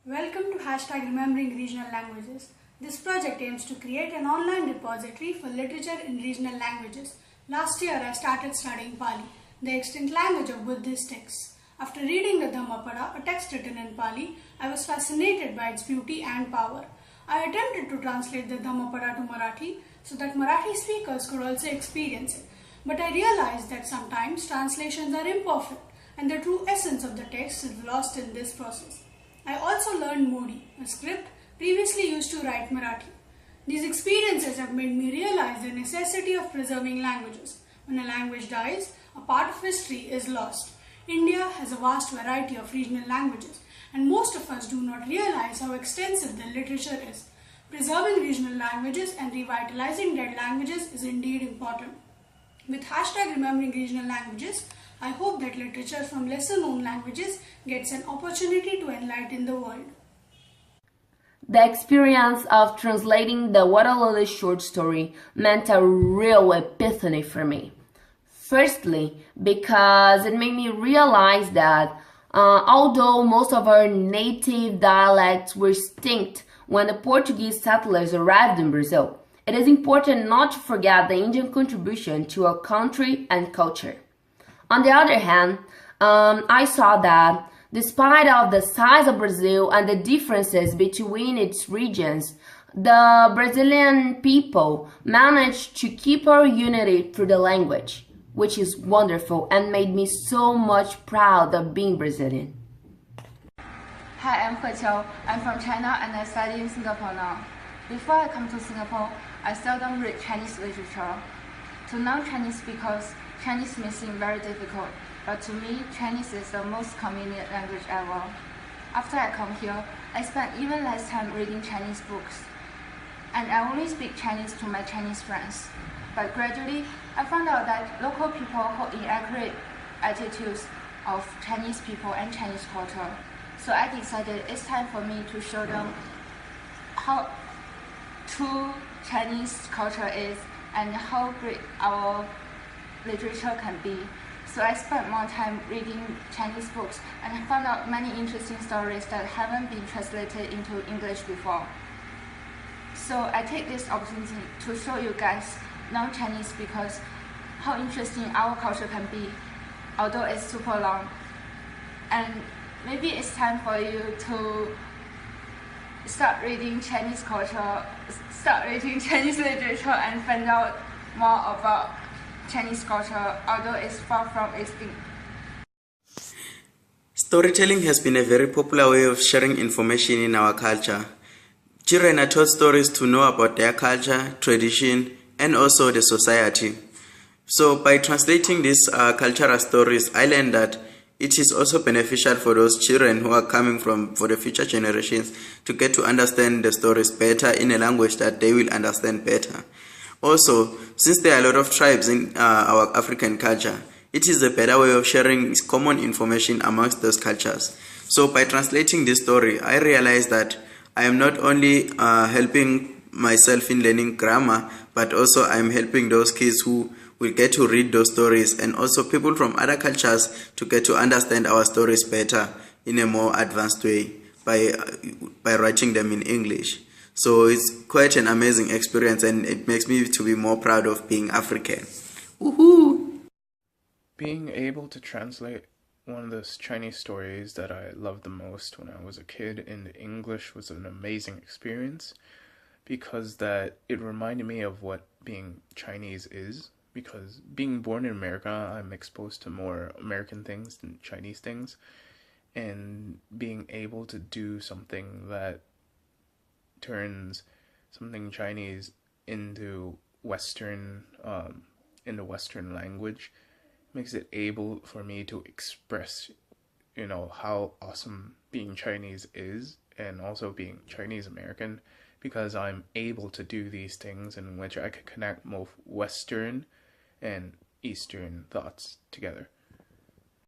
Welcome to hashtag Remembering Regional Languages. This project aims to create an online repository for literature in regional languages. Last year I started studying Pali, the extinct language of Buddhist texts. After reading the Dhammapada, a text written in Pali, I was fascinated by its beauty and power. I attempted to translate the Dhammapada to Marathi so that Marathi speakers could also experience it. But I realized that sometimes translations are imperfect and the true essence of the text is lost in this process. I also learned Modi, a script previously used to write Marathi. These experiences have made me realize the necessity of preserving languages. When a language dies, a part of history is lost. India has a vast variety of regional languages, and most of us do not realize how extensive the literature is. Preserving regional languages and revitalizing dead languages is indeed important. With hashtag Remembering Regional Languages, I hope that literature from lesser known languages gets an opportunity to enlighten the world. The experience of translating the Waterlily short story meant a real epiphany for me. Firstly, because it made me realize that although most of our native dialects were extinct when the Portuguese settlers arrived in Brazil, it is important not to forget the Indian contribution to our country and culture. On the other hand, I saw that despite of the size of Brazil and the differences between its regions, the Brazilian people managed to keep our unity through the language, which is wonderful and made me so much proud of being Brazilian. Hi, I'm He Qiu. I'm from China and I study in Singapore now. Before I come to Singapore, I seldom read Chinese literature. To non-Chinese speakers, Chinese may seem very difficult, but to me, Chinese is the most convenient language ever. After I come here, I spend even less time reading Chinese books, and I only speak Chinese to my Chinese friends. But gradually, I found out that local people hold inaccurate attitudes of Chinese people and Chinese culture. So I decided it's time for me to show them how true Chinese culture is and how great our literature can be. So I spent more time reading Chinese books and I found out many interesting stories that haven't been translated into English before. So I take this opportunity to show you guys, non-Chinese speakers, how interesting our culture can be, although it's super long. And maybe it's time for you to start reading Chinese culture, start reading Chinese literature and find out more about Chinese culture, although it's far from extinct. Storytelling has been a very popular way of sharing information in our culture. Children are taught stories to know about their culture, tradition, and also the society. So by translating these cultural stories, I learned that it is also beneficial for those children who are coming for the future generations to get to understand the stories better in a language that they will understand better. Also, since there are a lot of tribes in our African culture, it is a better way of sharing common information amongst those cultures. So by translating this story, I realized that I am not only helping myself in learning grammar, but also I am helping those kids who will get to read those stories and also people from other cultures to get to understand our stories better in a more advanced way by writing them in English. So it's quite an amazing experience and it makes me to be more proud of being African. Woohoo! Being able to translate one of those Chinese stories that I loved the most when I was a kid into English was an amazing experience because that it reminded me of what being Chinese is. Because being born in America, I'm exposed to more American things than Chinese things. And being able to do something that turns something Chinese into Western language makes it able for me to express, how awesome being Chinese is and also being Chinese American because I'm able to do these things in which I could connect both Western and Eastern thoughts together.